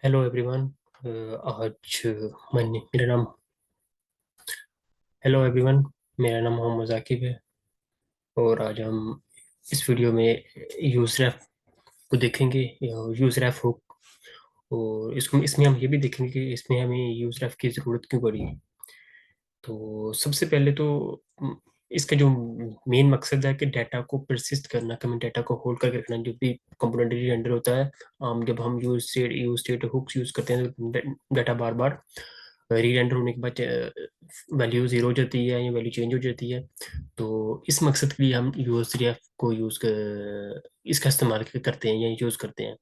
Hello everyone. आज मेरा नाम हेलो एवरीवन, मेरा नाम मोहम्मद जाकिब है। और आज हम इस वीडियो में यूजरएफ को देखेंगे, यूजरएफ हुक। और इसको इसमें हम ये भी देखेंगे कि इसमें हमें यूजरएफ की ज़रूरत क्यों पड़ी। तो सबसे पहले तो इसका जो मेन मकसद है कि डाटा को परसिस्ट करना, कि हमें डाटा को होल्ड करके रखना। जो भी कंपोनेंट रेंडर होता है, जब हम यूज स्टेट हुक्स यूज करते हैं तो डाटा बार बार री रेंडर होने के बाद वैल्यू जीरो हो जाती है या वैल्यू चेंज हो जाती है। तो इस मकसद के लिए हम यूएसडीएफ को इसका इस्तेमाल करते हैं या यूज करते हैं।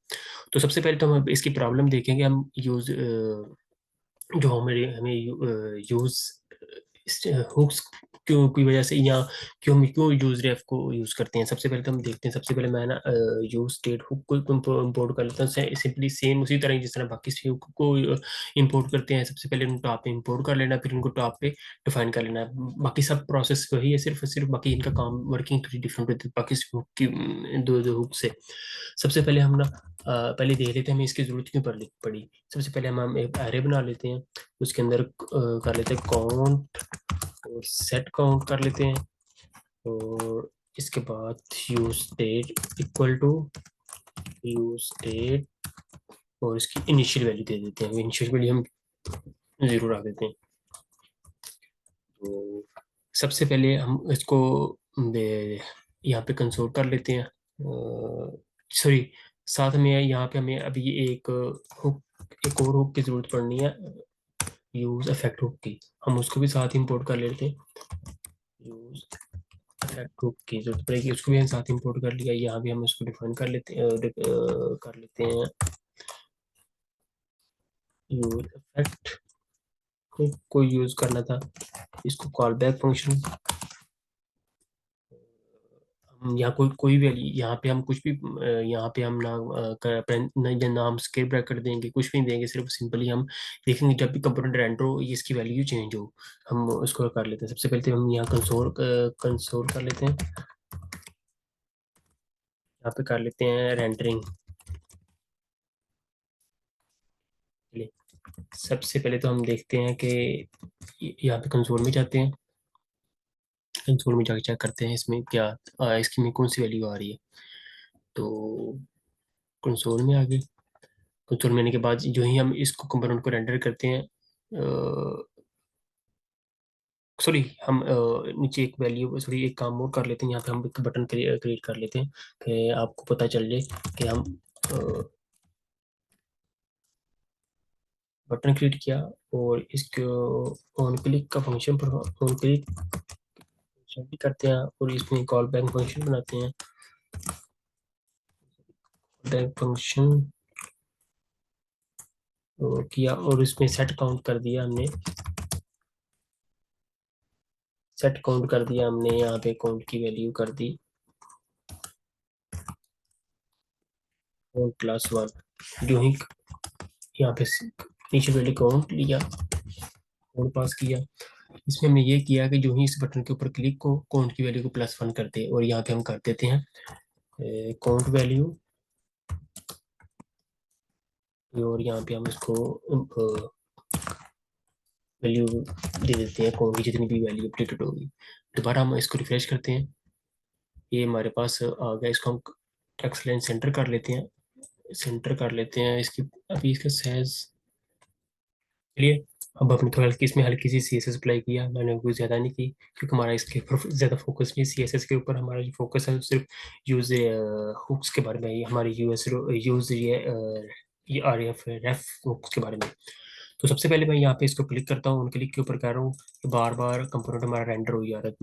तो सबसे पहले तो हम इसकी प्रॉब्लम देखेंगे। हम यूज जो हमारे हमें यूज हुक्स क्यों की वजह से, या क्यों हम क्यों यूज रेफ को यूज करते हैं। सबसे पहले तो हम देखते हैं। सबसे पहले मैं ना यूज स्टेट हुक को इंपोर्ट कर लेता हूँ, सिंपली सेम उसी तरह जिस तरह बाकी हुक को इंपोर्ट करते हैं। सबसे पहले उनको टॉप पे इंपोर्ट कर लेना, फिर उनको टॉप पे डिफाइन कर लेना। बाकी सब प्रोसेस वही है, सिर्फ सिर्फ बाकी इनका काम वर्किंग थोड़ी डिफरेंट होती है बाकी हुक की दो दो हुक से। सबसे पहले हम ना पहले देख लेते हैं हमें इसकी जरूरत क्यों पड़ी। सबसे पहले हम एक एरे बना लेते हैं। उसके अंदर कर लेते हैं काउंट और सेट काउंट कर लेते हैं। और इसके बाद use state equal to use state, और इसकी इनिशियल वैल्यू दे देते हैं। इनिशियल वैल्यू हम जीरो रख देते हैं। तो सबसे पहले हम इसको यहाँ पे कंसोल कर लेते हैं। सॉरी, साथ में यहाँ पे हमें अभी हुक एक और हुक की जरूरत पड़नी है, यूज इफेक्ट हुक की। हम उसको भी साथ इंपोर्ट कर लेते हैं। यूज इफेक्ट हुक की जरूरत पड़ेगी, उसको भी हम साथ इंपोर्ट कर लिया। यहाँ भी हम उसको डिफाइन कर लेते हैं, यूज इफेक्ट हुक को यूज करना था। इसको कॉल बैक फंक्शन, हम यहाँ कोई भी यहाँ पे हम कुछ भी यहाँ पे हम नाम स्केल ब्रैकेट देंगे, कुछ भी नहीं देंगे। सिर्फ सिंपली हम देखेंगे जब भी कंपोनेंट रेंडर हो ये इसकी वैल्यू चेंज हो, हम उसको कर लेते हैं। सबसे पहले तो हम यहाँ कंसोल कर लेते हैं। यहाँ पे कर लेते हैं रेंडरिंग। सबसे पहले तो हम देखते हैं कि यहाँ पे कंसोल में जाते हैं। कंसोल में जाके चेक करते हैं इसमें क्या इसकी में कौन सी वैल्यू आ रही है। तो कंसोल में आ गई। कंसोल में आने के बाद जो ही हम इसको कंपोनेंट को रेंडर करते हैं, सॉरी हम नीचे एक वैल्यू, सॉरी एक काम और कर लेते हैं। यहाँ पे हम एक बटन क्रिएट कर लेते हैं कि आपको पता चल जाए कि हम बटन क्रिएट किया। और इसको ऑन क्लिक का फंक्शन पर ऑन क्लिक भी करते हैं, और इसमें कॉल बैक फंक्शन बनाते हैं। बैक फंक्शन किया और इसमें सेट काउंट कर दिया हमने। सेट काउंट कर दिया हमने, यहाँ पे काउंट की वैल्यू कर दी क्लास वन। जो ही यहाँ पे नीचे वैल्यू काउंट लिया और पास किया। इसमें हमने ये किया कि जो ही इस बटन के ऊपर क्लिक को काउंट की वैल्यू को प्लस वन करते हैं, और यहाँ पे हम कर देते हैं काउंट वैल्यू। और यहाँ पे हम इसको वैल्यू दे देते हैं काउंट की, जितनी भी वैल्यू अपडेटेड होगी। दोबारा हम इसको रिफ्रेश करते हैं, ये हमारे पास आ गया। इसको हम टेक्स्ट लाइन सेंटर कर लेते हैं। सेंटर कर लेते हैं इसकी। अभी इसका साइज, चलिए अब अपने को हल्की इसमें हल्की सी CSS अप्लाई किया मैंने, कोई ज़्यादा नहीं की, क्योंकि हमारा इसके ऊपर ज़्यादा फोकस नहीं। CSS के ऊपर हमारा जो फोकस है सिर्फ यूज हुक्स के बारे में, हमारी यूज ये आर एफ रेफ हुक्स के बारे में। तो सबसे पहले मैं यहाँ पे इसको क्लिक करता हूँ। उन क्लिक के ऊपर कर रहा हूँ तो बार बार कंपोनेंट हमारा रेंडर हो जा रहा है,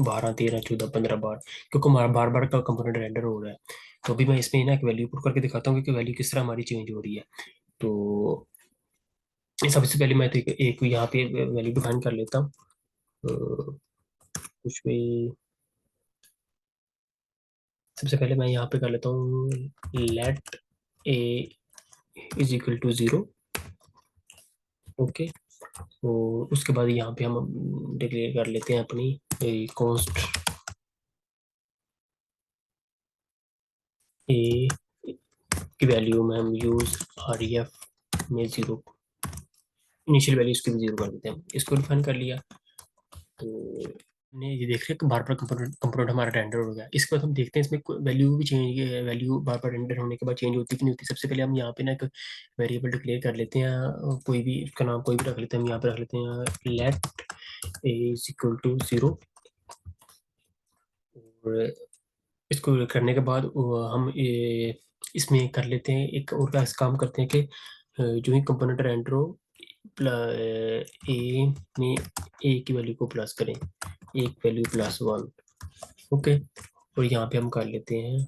12 13 14 15 बार, क्योंकि हमारा बार बार का कंपोनेंट रेंडर हो रहा है। तो अभी मैं इसमें ना एक वैल्यू पुट करके दिखाता हूँ कि वैल्यू किस तरह हमारी चेंज हो रही है। तो सबसे पहले मैं तो एक यहाँ पे वैल्यू डिफाइन कर लेता हूँ। कुछ भी, सबसे पहले मैं यहाँ पे कर लेता हूँ let a is equal to zero. Okay. तो उसके बाद यहाँ पे हम डिक्लेयर कर लेते हैं अपनी कॉस्ट ए की वैल्यू में हम यूज REF में 0, इनिशियल वैल्यू इसकी भी 0 कर देते हैं। इसको डिफाइन कर लिया तो ने ये देख रहे हैं कि बार बार कंपोनेंट कंपोनेंट हमारा रेंडर हो गया। इसके बाद हम देखते हैं इसमें वैल्यू भी चेंज, वैल्यू बार बार रेंडर होने के बाद चेंज होती कि नहीं होती। सबसे पहले हम यहाँ पे ना एक वेरिएबल डिक्लेयर कर लेते हैं, कोई भी उसका नाम कोई भी रख लेते हैं। हम यहाँ पे रख लेते हैं let a is equal to 0। और इसको करने के बाद हम इसमें कर लेते हैं एक और क्या काम करते हैं कि जो ही कंपोनेंट रेंडर हो ए में ए की वैल्यू को प्लस करें, एक वैल्यू +1। ओके, और यहाँ पे हम कर लेते हैं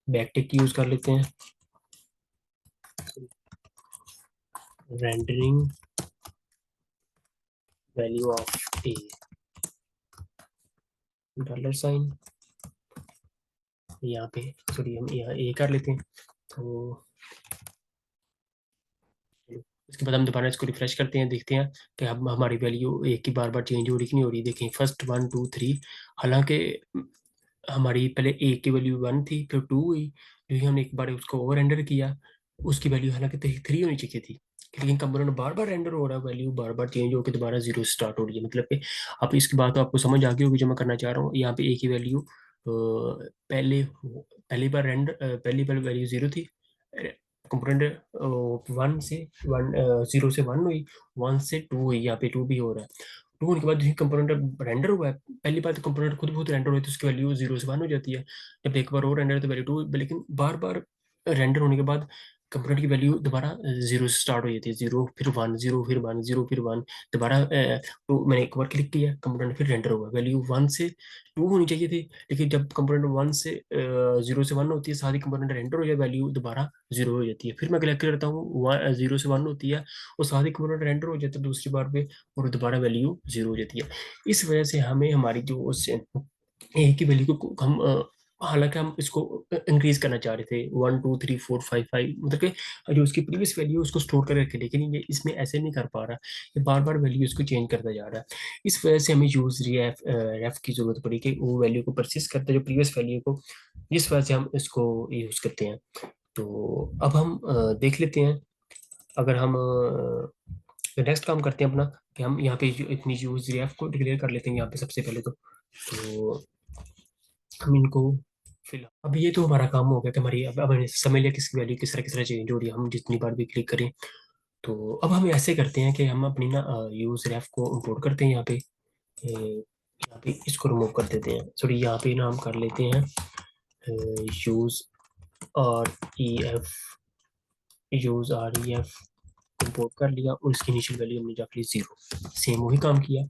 बैकटिक यूज कर लेते हैं, रेंडरिंग वैल्यू ऑफ ए $, यहाँ पे सॉरी हम यहाँ ए कर लेते हैं। तो इसके बाद हम दोबारा इसको रिफ्रेश करते हैं, देखते हैं कि अब हमारी वैल्यू एक की बार बार चेंज हो रही कि नहीं हो रही। देखें फर्स्ट 1 2 3, हालांकि हमारी पहले ए की वैल्यू 1 थी फिर 2 हुई, जो ही हमने एक बार उसको ओवर रेंडर किया उसकी वैल्यू हालांकि 3 होनी चाहिए थी, लेकिन कंपोनेंट बार बार रेंडर हो रहा है, वैल्यू बार बार चेंज होकर दोबारा 0 स्टार्ट हो रही है। मतलब कि अब इसकी बात तो आपको समझ आ गई होगी जो मैं करना चाह रहा हूँ। यहाँ पे ए की वैल्यू पहली बार वैल्यू 0 थी, कंपोनेंट 1 से 1 0 से 1 हुई, 1 से 2 हुई, यहाँ पे 2 भी हो रहा है। 2 होने के बाद जो कंपोनेंट रेंडर हुआ है, पहली बार तो कंपोनेंट खुद बहुत रेंडर हुआ है तो उसकी वैल्यू 0 से 1 हो जाती है। जब एक बार और रेंडर तो वैल्यू 2, लेकिन बार बार रेंडर होने के बाद कंपोनेंट की वैल्यू दोबारा 0 से स्टार्ट हो जाती है। 0 फिर 1, 0 फिर 1, 0 फिर 1, दोबारा तो मैंने एक बार क्लिक किया कंपोनेंट फिर रेंडर हुआ, वैल्यू 1 से 2 होनी चाहिए थी, लेकिन जब कंपोनेंट 1 से 0 से 1 होती है सारी कंपोनेंट रेंडर हो जाए वैल्यू दोबारा 0 हो जाती है। फिर मैं क्लिक करता हूँ 0 से 1 होती है और सारी कंपोनेंट रेंडर हो जाता है दूसरी बार पे और दोबारा वैल्यू 0 हो जाती है। इस वजह से हमें हमारी जो ए की वैल्यू को हम हालांकि हम इसको इंक्रीज करना चाह रहे थे 1 2 3 4 5 5, मतलब कि जो उसकी प्रीवियस वैल्यू है उसको स्टोर कर रखे, लेकिन ये इसमें ऐसे नहीं कर पा रहा, ये बार बार वैल्यू इसको चेंज करता जा रहा है। इस वजह से हमें यूज रेफ की जरूरत पड़ी कि वो वैल्यू को परसिस्ट करते जो प्रीवियस वैल्यू को, जिस वजह से हम इसको यूज करते हैं। तो अब हम देख लेते हैं, अगर हम नेक्स्ट काम करते हैं अपना कि हम यहाँ पे इतनी यूज रेफ को डिक्लेयर कर लेते हैं यहाँ पे सबसे पहले तो हम इनको फिलहाल अब ये तो हमारा काम हो गया कि हमारी अब हमें समझ लिया किसकी वैल्यू किस तरह चेंज हो रही है हम जितनी बार भी क्लिक करें। तो अब हम ऐसे करते हैं कि हम अपनी ना यूज रेफ को इंपोर्ट करते हैं यहाँ पे, यहाँ पे इसको रिमूव कर देते हैं। सॉरी यहाँ पे ना हम कर लेते हैं यूज और E F, use REF import कर लिया और इसकी इनिशियल वैल्यू हमने रख ली 0, सेम वही काम किया।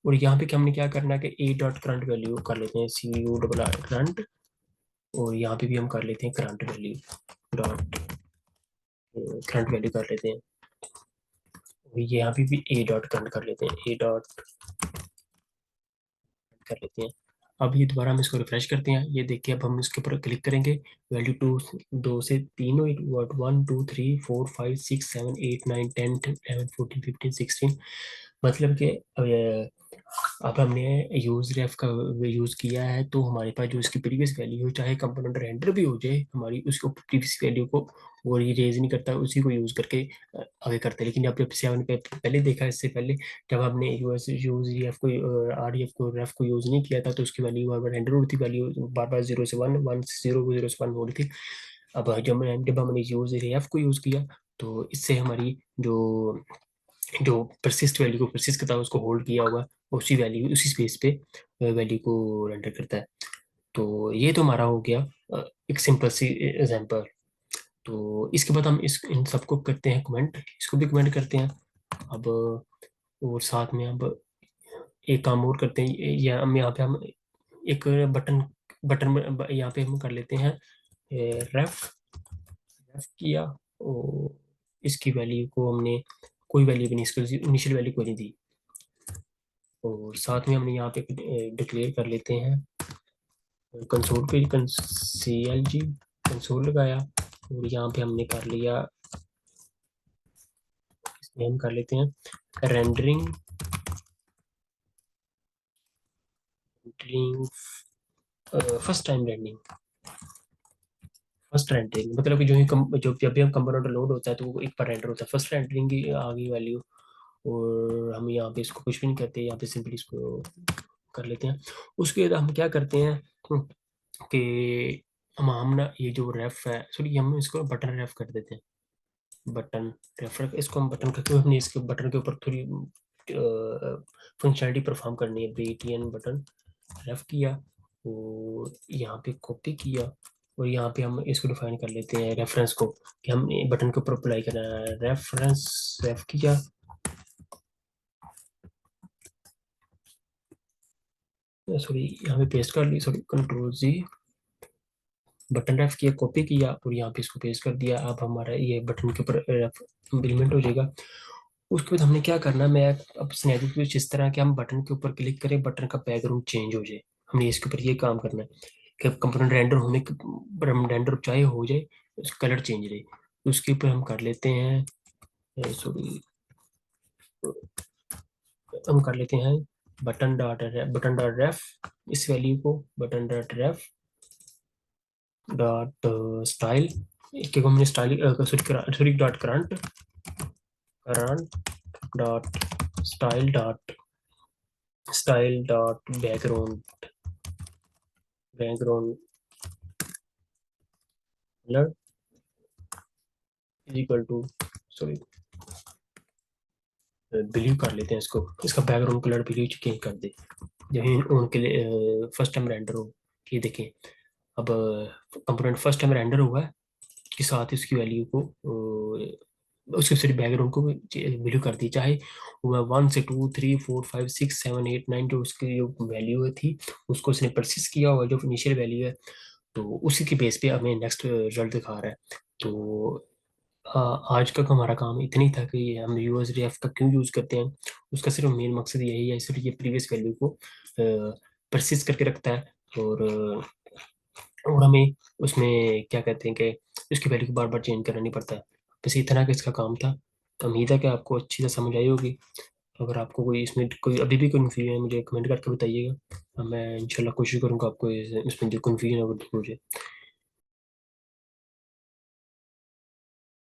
और यहाँ पे हमने क्या करना है कि ए डॉट करंट वैल्यू कर लेते हैं CU करंट, और यहाँ पे भी हम कर लेते हैं current value dot current value कर लेते हैं। और यहाँ पे भी ए डॉट करंट कर लेते हैं, ए डॉट कर लेते हैं। अब ये दोबारा हम इसको रिफ्रेश करते हैं, ये देखिए अब हम इसके ऊपर क्लिक करेंगे वैल्यू 2 से 3 हुई, 1 2 3 4 5 6 7 8 9 10 11 14 15 16, मतलब कि अब हमने यूज रेफ का यूज किया है तो हमारे पास जो इसकी प्रीवियस वैल्यू हो चाहे कंपोनेंट रेंडर भी हो जाए हमारी उसको प्रीवियस वैल्यू को वो रेज नहीं करता, उसी को यूज करके आगे करते हैं। लेकिन जब सेवन पे पहले देखा इससे पहले जब हमने यूज रेफ को REF को रेफ को यूज नहीं किया था तो उसकी वैल्यू बार बार रेंडर हो रही थी, वैल्यू बार बार 0 से 1 1 से 0 0 से 1 हो रही थी। अब जब हमने यूज रेफ को यूज किया तो इससे हमारी जो जो परसिस्ट वैल्यू को परसिस्ट करता है उसको होल्ड किया हुआ उसी वैल्यू उसी स्पेस पे वैल्यू को रेंडर करता है। तो ये तो हमारा हो गया एक सिंपल सी एग्जांपल। तो इसके बाद हम इस इन सबको करते हैं कमेंट, इसको भी कमेंट करते हैं। अब और साथ में अब एक काम और करते हैं, या हम यहाँ पे हम एक बटन बटन यहाँ पे हम कर लेते हैं रेफ रेफ किया और इसकी वैल्यू को हमने कोई वैल्यू भी नहीं, इसको इनिशियल वैल्यू कोई नहीं दी। और साथ में हमने यहाँ पे डिक्लेयर कर लेते हैं कंसोल पे CLG कंसोल लगाया, और यहाँ पे हमने कर लिया, इसमें हम कर लेते हैं rendering first time rendering first rendering मतलब कि जो ही जो जब भी हम कंपोनेंट लोड होता है तो वो एक बार रेंडर होता है, फर्स्ट रेंडरिंग की आ गई वैल्यू। और हम यहाँ पे इसको कुछ भी नहीं करते, यहाँ पे सिंपली इसको कर लेते हैं। उसके बाद हम क्या करते हैं कि हम ना ये जो रेफ है, सॉरी हम इसको बटन रेफ कर देते हैं। बटन रेफर इसको हम बटन करके हमने इसके बटन के ऊपर थोड़ी फंक्शनलिटी परफॉर्म करनी है। btn बटन रेफ किया और यहाँ पे कॉपी किया और यहाँ पे हम इसको डिफाइन कर लेते हैं रेफरेंस को, कि हम बटन के ऊपर अप्लाई करना है रेफरेंस। रेफ किया, सॉरी यहाँ पे पेस्ट कर ली, सॉरी कंट्रोल जी, बटन रेफ किया, कॉपी किया और यहाँ पे इसको पेस्ट कर दिया। अब हमारा ये बटन के ऊपर इम्प्लीमेंट हो जाएगा। उसके बाद हमने क्या करना है, मैं अब सिनेरियो कुछ इस तरह कि हम बटन के ऊपर क्लिक करें, बटन का बैकग्राउंड चेंज हो जाए। हमने इसके ऊपर ये काम करना है कि कंपोनेंट रेंडर होने के रेंडर चाहे हो जाए, उसका कलर चेंज रहे। उसके ऊपर हम कर लेते हैं, सॉरी हम कर लेते हैं बटन डॉट रेफ, इस वैल्यू को button dot ref dot style, एक हमने style sorry dot current current dot style dot background colour is equal to, sorry blue कर लेते हैं इसको, इसका बैकग्राउंड कलर ब्लू चेंज कर दे यही उनके लिए फर्स्ट टाइम रेंडर हो। ये देखें अब कंपोनेंट फर्स्ट टाइम रेंडर हुआ है के साथ ही उसकी वैल्यू को उसके सॉरी बैकग्राउंड को वैल्यू कर दी, चाहे वह 1 से 2 3 4 5 6 7 8 9 जो उसकी जो वैल्यू थी उसको उसने परसिस्ट किया हुआ जो इनिशियल वैल्यू है, तो उसी के बेस पे हमें नेक्स्ट रिजल्ट दिखा रहा है। तो आज का हमारा काम इतना ही था कि हम यूएसडीएफ का क्यों यूज़ करते हैं। उसका सिर्फ मेन मकसद यही है, सिर्फ ये प्रीवियस वैल्यू को परसिस्ट करके रखता है। और हमें उसमें क्या कहते हैं कि उसकी वैल्यू को बार बार चेंज करना नहीं पड़ता। बस इतना का इसका काम था। तो उम्मीद है कि आपको अच्छी से समझ आई होगी। अगर आपको कोई इसमें कोई अभी भी कन्फ्यूजन है मुझे कमेंट करके बताइएगा, मैं इंशाल्लाह कोशिश करूँगा आपको इसमें जो कन्फ्यूजन है वो दूर हो जाए।